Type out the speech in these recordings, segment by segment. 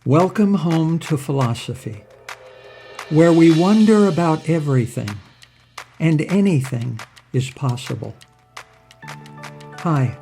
Welcome home to philosophy, where we wonder about everything and anything is possible. Hi,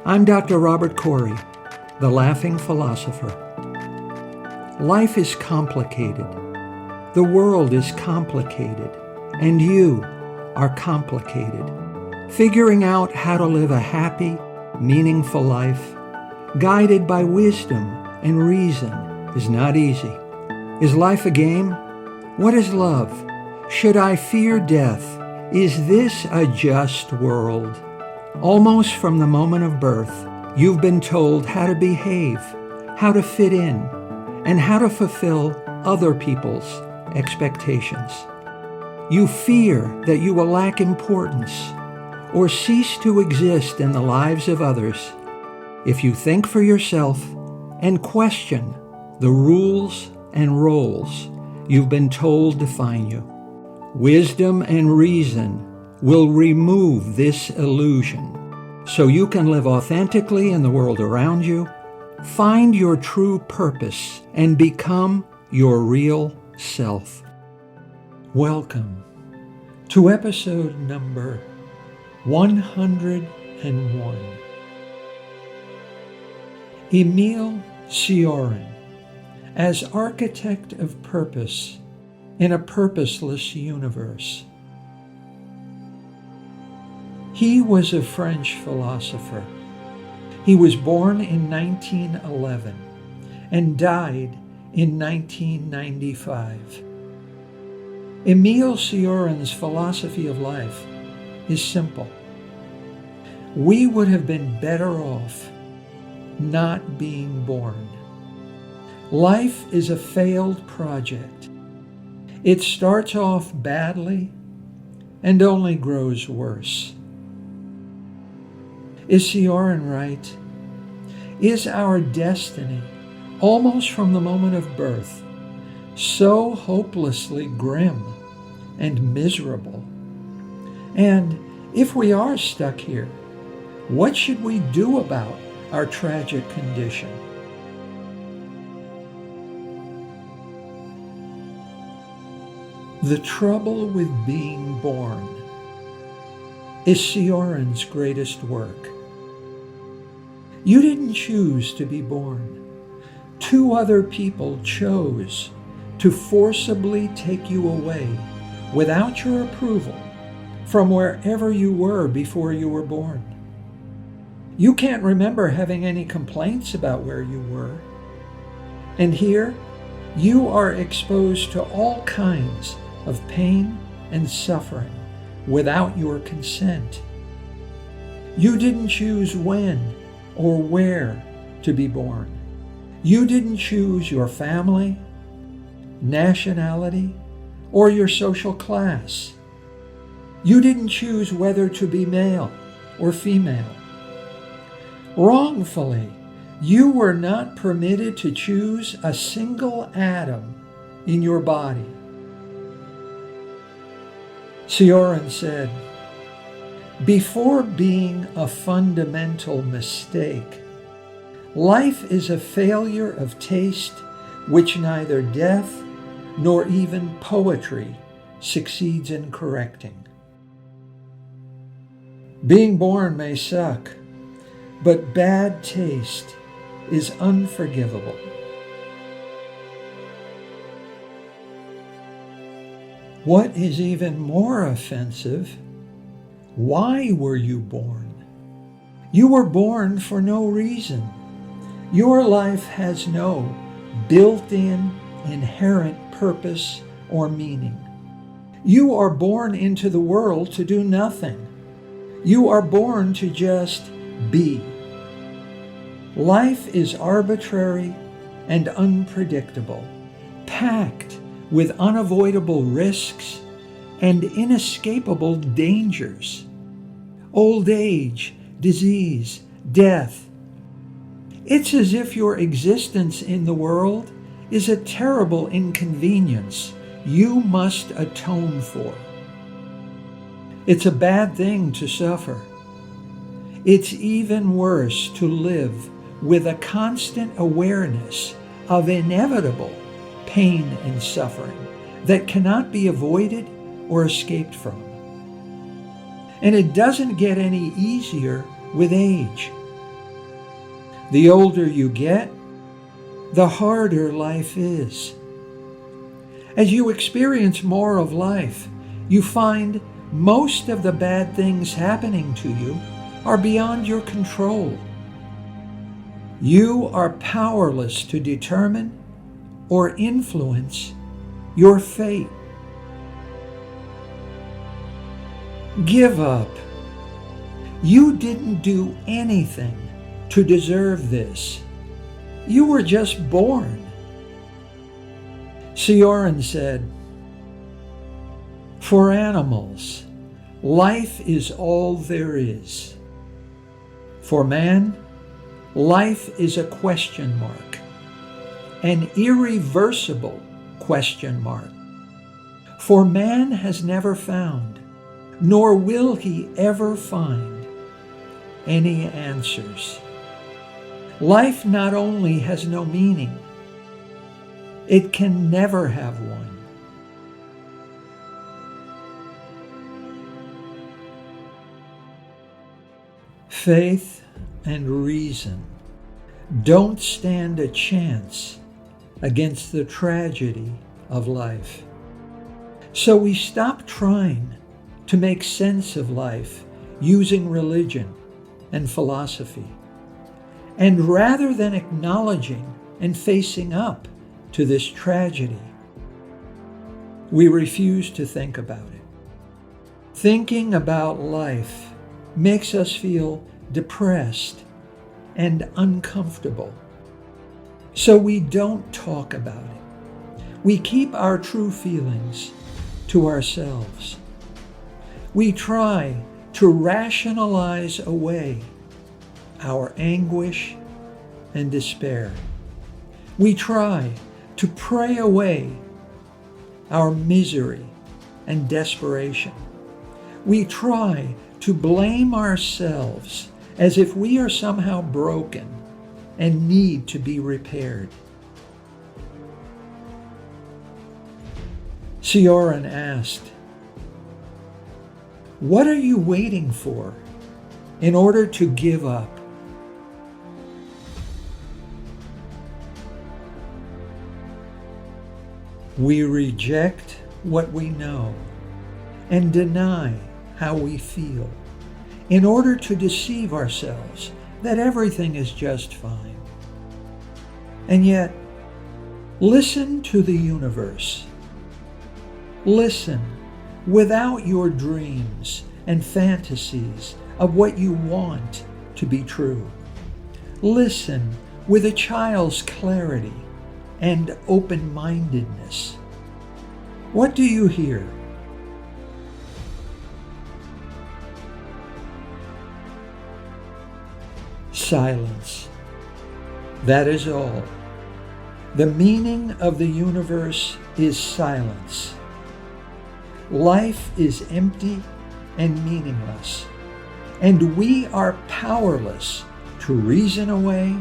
I'm Dr. Robert Corey, the Laughing Philosopher. Life is complicated. The world is complicated, and you are complicated. Figuring out how to live a happy, meaningful life, guided by wisdom and reason, is not easy. Is life a game? What is love? Should I fear death? Is this a just world? Almost from the moment of birth, you've been told how to behave, how to fit in, and how to fulfill other people's expectations. You fear that you will lack importance or cease to exist in the lives of others if you think for yourself and question the rules and roles you've been told define you. Wisdom and reason will remove this illusion so you can live authentically in the world around you, find your true purpose, and become your real self. Welcome to episode number 101. Emil Cioran, as architect of purpose in a purposeless universe. He was a French philosopher. He was born in 1911 and died in 1995. Emil Cioran's philosophy of life is simple. We would have been better off not being born. Life is a failed project. It starts off badly and only grows worse. Is Cioran right? Is our destiny, almost from the moment of birth, so hopelessly grim and miserable? And if we are stuck here, what should we do about our tragic condition? The trouble with being born is Cioran's greatest work. You didn't choose to be born. Two other people chose to forcibly take you away without your approval from wherever you were before you were born. You can't remember having any complaints about where you were. And here, you are exposed to all kinds of pain and suffering without your consent. You didn't choose when or where to be born. You didn't choose your family, nationality, or your social class. You didn't choose whether to be male or female. Wrongfully, you were not permitted to choose a single atom in your body. Cioran said, before being a fundamental mistake, life is a failure of taste which neither death nor even poetry succeeds in correcting. Being born may suck, but bad taste is unforgivable. What is even more offensive, why were you born? You were born for no reason. Your life has no built-in, inherent purpose or meaning. You are born into the world to do nothing. You are born to just be. Life is arbitrary and unpredictable, packed with unavoidable risks and inescapable dangers. Old age, disease, death. It's as if your existence in the world is a terrible inconvenience you must atone for. It's a bad thing to suffer. It's even worse to live with a constant awareness of inevitable pain and suffering that cannot be avoided or escaped from. And it doesn't get any easier with age. The older you get, the harder life is. As you experience more of life, you find most of the bad things happening to you are beyond your control. You are powerless to determine or influence your fate. Give up. You didn't do anything to deserve this. You were just born. Cioran said, "For animals, life is all there is. For man, life is a question mark, an irreversible question mark. For man has never found, nor will he ever find, any answers. Life not only has no meaning, it can never have one." Faith and reason don't stand a chance against the tragedy of life. So we stop trying to make sense of life using religion and philosophy. And rather than acknowledging and facing up to this tragedy, we refuse to think about it. Thinking about life makes us feel depressed and uncomfortable. So we don't talk about it. We keep our true feelings to ourselves. We try to rationalize away our anguish and despair. We try to pray away our misery and desperation. We try to blame ourselves as if we are somehow broken and need to be repaired. Cioran asked, "What are you waiting for in order to give up?" We reject what we know and deny how we feel in order to deceive ourselves that everything is just fine. And yet, listen to the universe. Listen without your dreams and fantasies of what you want to be true. Listen with a child's clarity and open-mindedness. What do you hear? Silence. That is all. The meaning of the universe is silence. Life is empty and meaningless, and we are powerless to reason away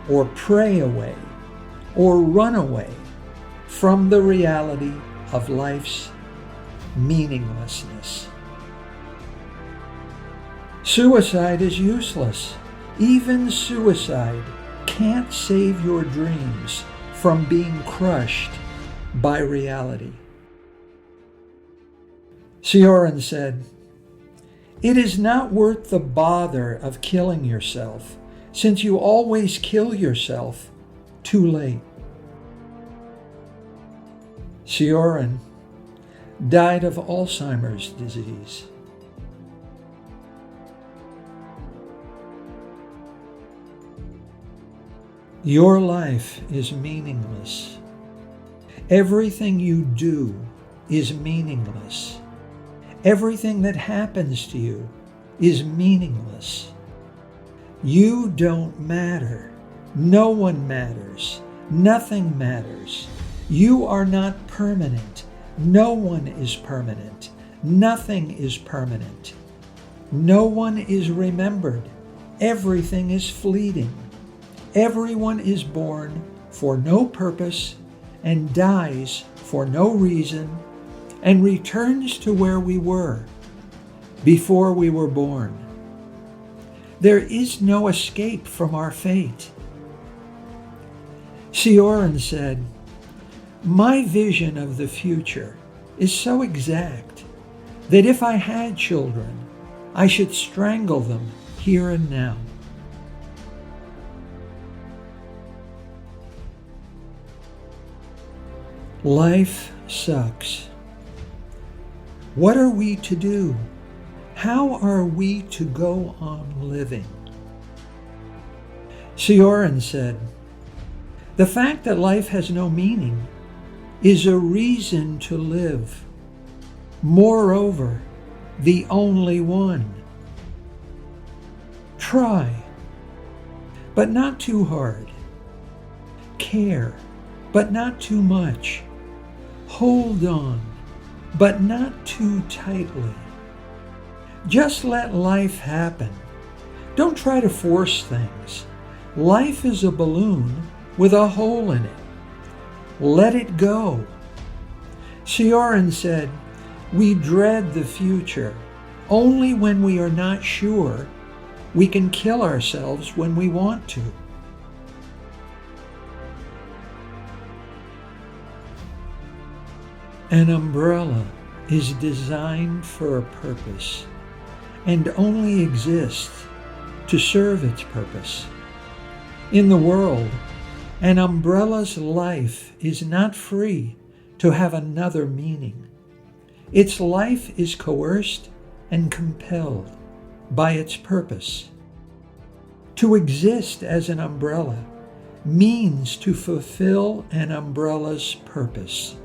or pray away or run away from the reality of life's meaninglessness. Suicide is useless. Even suicide can't save your dreams from being crushed by reality. Cioran said, "It is not worth the bother of killing yourself, since you always kill yourself too late." Cioran died of Alzheimer's disease. Your life is meaningless. Everything you do is meaningless. Everything that happens to you is meaningless. You don't matter. No one matters. Nothing matters. You are not permanent. No one is permanent. Nothing is permanent. No one is remembered. Everything is fleeting. Everyone is born for no purpose and dies for no reason and returns to where we were before we were born. There is no escape from our fate. Cioran said, "My vision of the future is so exact that if I had children, I should strangle them here and now." Life sucks. What are we to do? How are we to go on living? Cioran said, "The fact that life has no meaning is a reason to live. Moreover, the only one. Try, but not too hard. Care, but not too much. Hold on, but not too tightly. Just let life happen. Don't try to force things. Life is a balloon with a hole in it. Let it go." Cioran said, "We dread the future. Only when we are not sure, we can kill ourselves when we want to." An umbrella is designed for a purpose and only exists to serve its purpose. In the world, an umbrella's life is not free to have another meaning. Its life is coerced and compelled by its purpose. To exist as an umbrella means to fulfill an umbrella's purpose.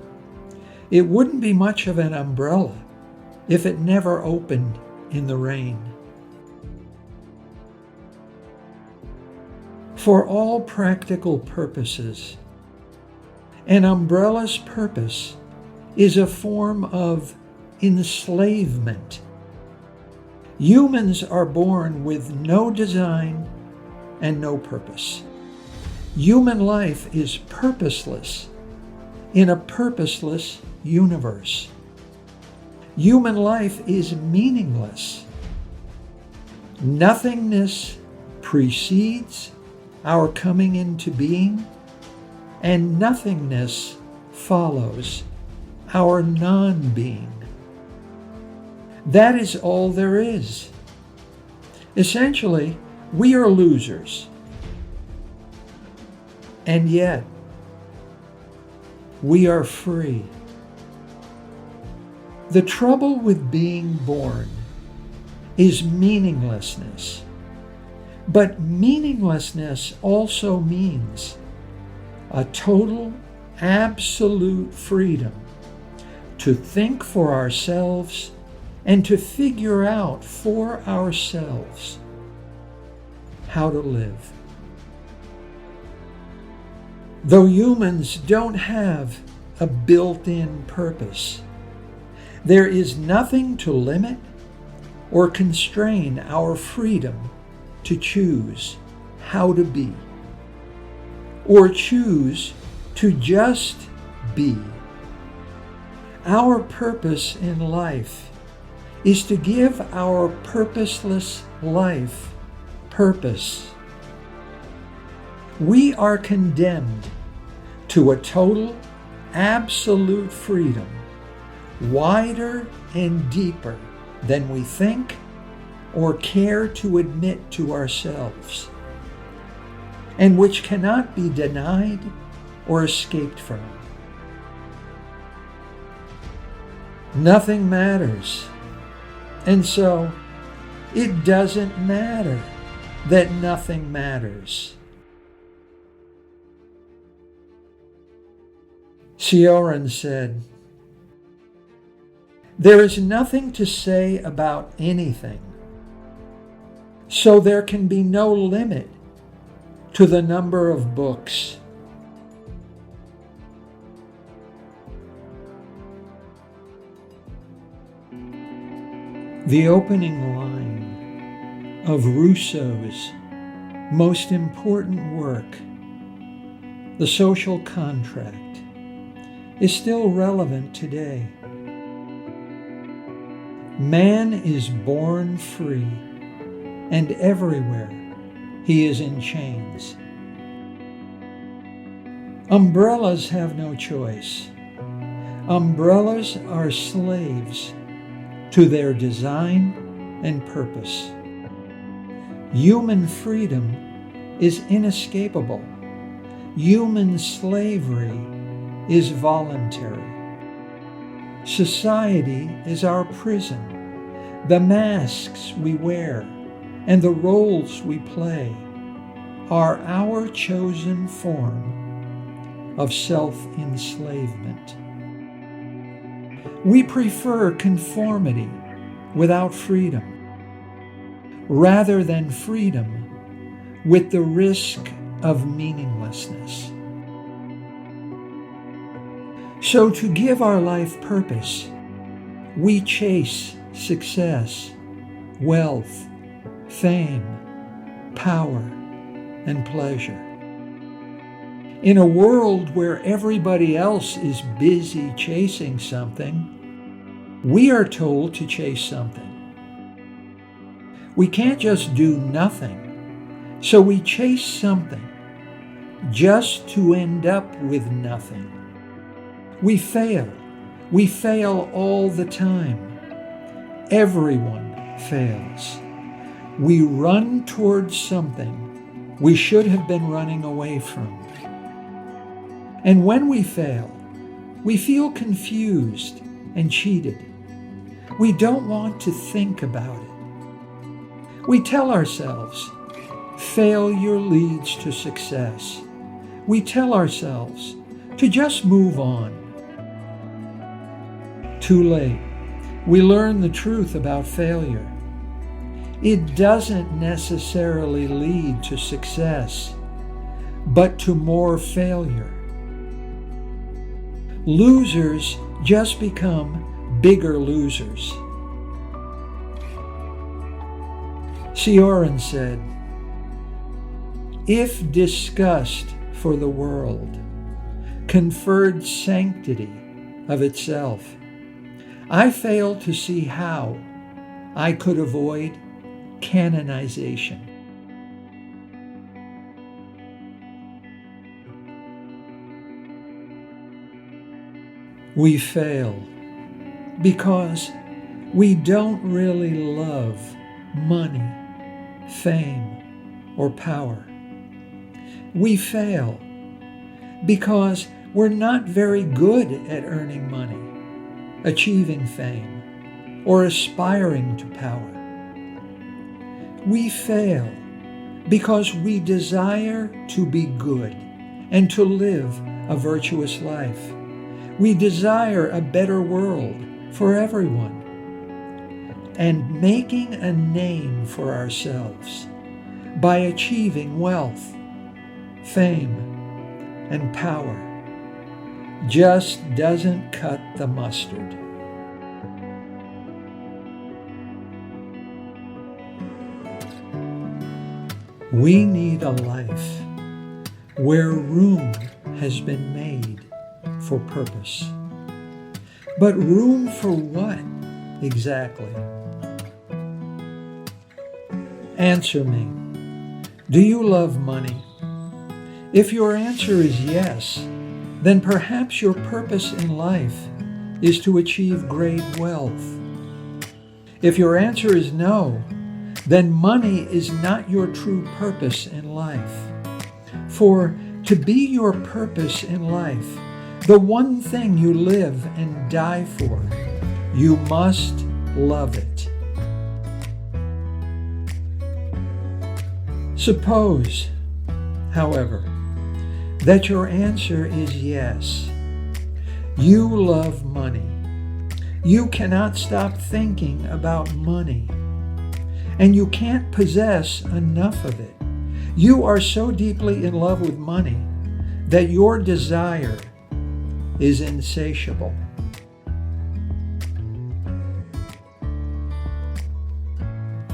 It wouldn't be much of an umbrella if it never opened in the rain. For all practical purposes, an umbrella's purpose is a form of enslavement. Humans are born with no design and no purpose. Human life is purposeless in a purposeless universe. Human life is meaningless. Nothingness precedes our coming into being, and nothingness follows our non-being. That is all there is. Essentially, we are losers. And yet, we are free. The trouble with being born is meaninglessness. But meaninglessness also means a total, absolute freedom to think for ourselves and to figure out for ourselves how to live. Though humans don't have a built-in purpose, there is nothing to limit or constrain our freedom to choose how to be, or choose to just be. Our purpose in life is to give our purposeless life purpose. We are condemned to a total, absolute freedom, wider and deeper than we think or care to admit to ourselves, and which cannot be denied or escaped from. Nothing matters, and so it doesn't matter that nothing matters. Cioran said, "There is nothing to say about anything, so there can be no limit to the number of books." The opening line of Rousseau's most important work the social contract, is still relevant today. Man is born free, and everywhere he is in chains. Umbrellas have no choice. Umbrellas are slaves to their design and purpose. Human freedom is inescapable. Human slavery is voluntary. Society is our prison. The masks we wear and the roles we play are our chosen form of self-enslavement. We prefer conformity without freedom, rather than freedom with the risk of meaninglessness. So to give our life purpose, we chase success, wealth, fame, power, and pleasure. In a world where everybody else is busy chasing something, we are told to chase something. We can't just do nothing, so we chase something just to end up with nothing. We fail. We fail all the time. Everyone fails. We run towards something we should have been running away from. And when we fail, we feel confused and cheated. We don't want to think about it. We tell ourselves, failure leads to success. We tell ourselves to just move on. Too late. We learn the truth about failure. It doesn't necessarily lead to success, but to more failure. Losers just become bigger losers. Cioran said, "If disgust for the world conferred sanctity of itself, I fail to see how I could avoid canonization." We fail because we don't really love money, fame, or power. We fail because we're not very good at earning money, achieving fame, or aspiring to power. We fail because we desire to be good and to live a virtuous life. We desire a better world for everyone and making a name for ourselves by achieving wealth, fame, and power just doesn't cut the mustard. We need a life where room has been made for purpose. But room for what exactly? Answer me. Do you love money? If your answer is yes, then perhaps your purpose in life is to achieve great wealth. If your answer is no, then money is not your true purpose in life. For to be your purpose in life, the one thing you live and die for, you must love it. Suppose, however, that your answer is yes. You love money. You cannot stop thinking about money. And you can't possess enough of it. You are so deeply in love with money that your desire is insatiable.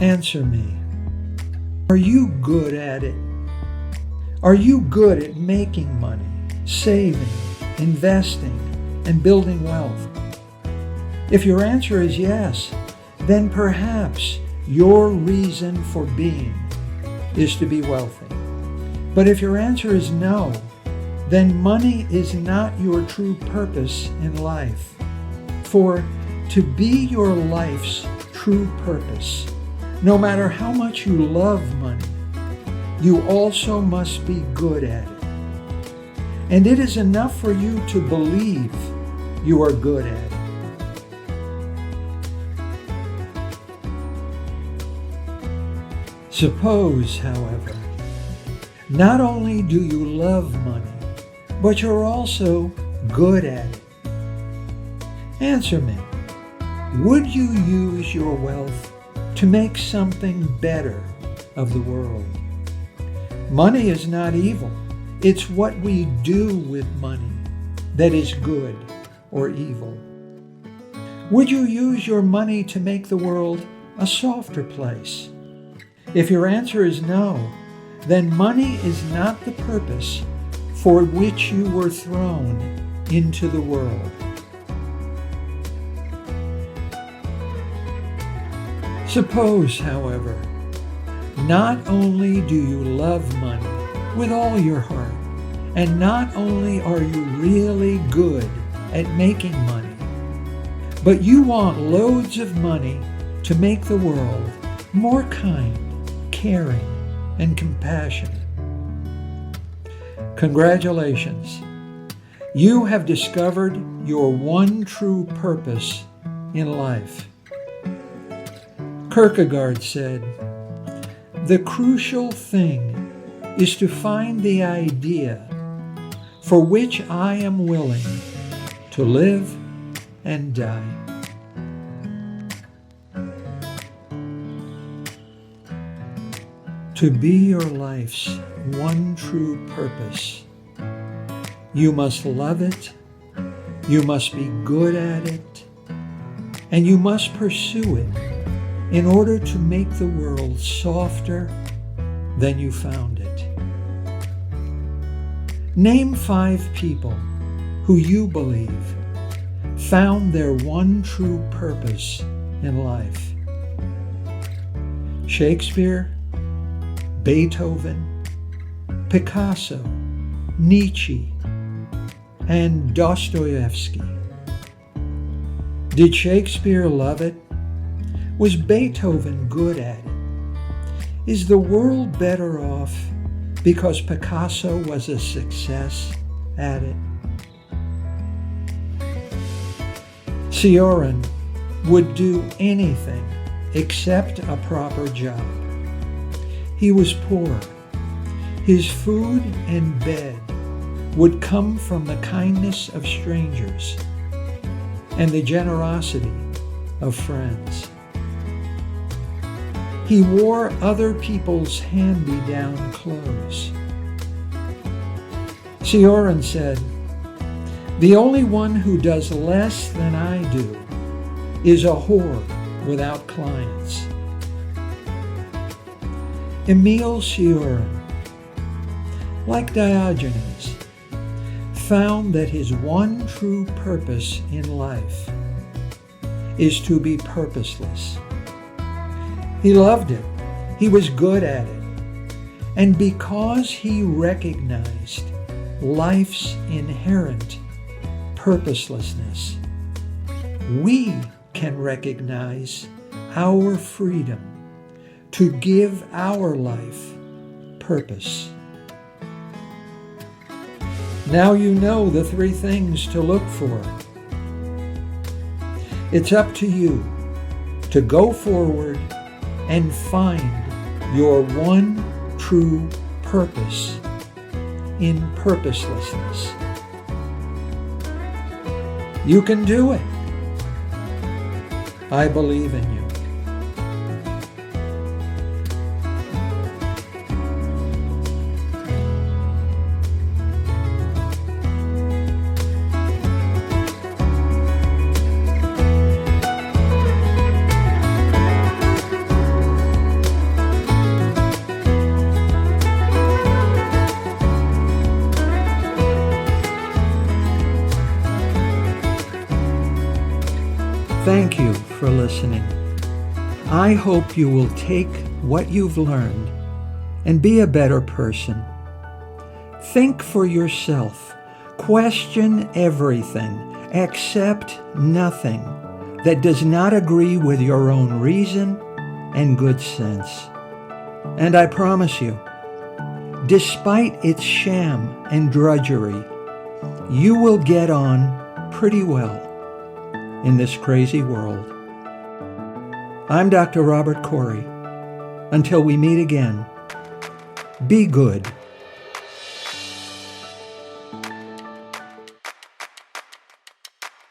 Answer me. Are you good at it? Are you good at making money? saving, investing, and building wealth? If your answer is yes, then perhaps your reason for being is to be wealthy. But if your answer is no, then money is not your true purpose in life. For to be your life's true purpose, no matter how much you love money, you also must be good at it. And it is enough for you to believe you are good at it. Suppose, however, not only do you love money, but you're also good at it. Answer me, would you use your wealth to make something better of the world? Money is not evil. It's what we do with money that is good or evil. Would you use your money to make the world a softer place? If your answer is no, then money is not the purpose for which you were thrown into the world. Suppose, however, not only do you love money with all your heart, and not only are you really good at making money, but you want loads of money to make the world more kind, caring, and compassionate. Congratulations. You have discovered your one true purpose in life. Kierkegaard said, "The crucial thing is to find the idea for which I am willing to live and die." To be your life's one true purpose, you must love it, you must be good at it, and you must pursue it in order to make the world softer than you found it. Name 5 people who you believe found their one true purpose in life. Shakespeare, Beethoven, Picasso, Nietzsche, and Dostoevsky. Did Shakespeare love it? Was Beethoven good at it? Is the world better off because Picasso was a success at it? Cioran would do anything except a proper job. He was poor. His food and bed would come from the kindness of strangers and the generosity of friends. He wore other people's hand-me-down clothes. Cioran said, "The only one who does less than I do is a whore without clients." Emil Cioran, like Diogenes, found that his one true purpose in life is to be purposeless. He loved it. He was good at it. And because he recognized life's inherent purposelessness, we can recognize our freedom to give our life purpose. Now you know the 3 things to look for. It's up to you to go forward and find your one true purpose in purposelessness. You can do it. I believe in you. Thank you for listening. I hope you will take what you've learned and be a better person. Think for yourself. Question everything. Accept nothing that does not agree with your own reason and good sense. And I promise you, despite its sham and drudgery, you will get on pretty well in this crazy world. I'm Dr. Robert Corey. Until we meet again, be good.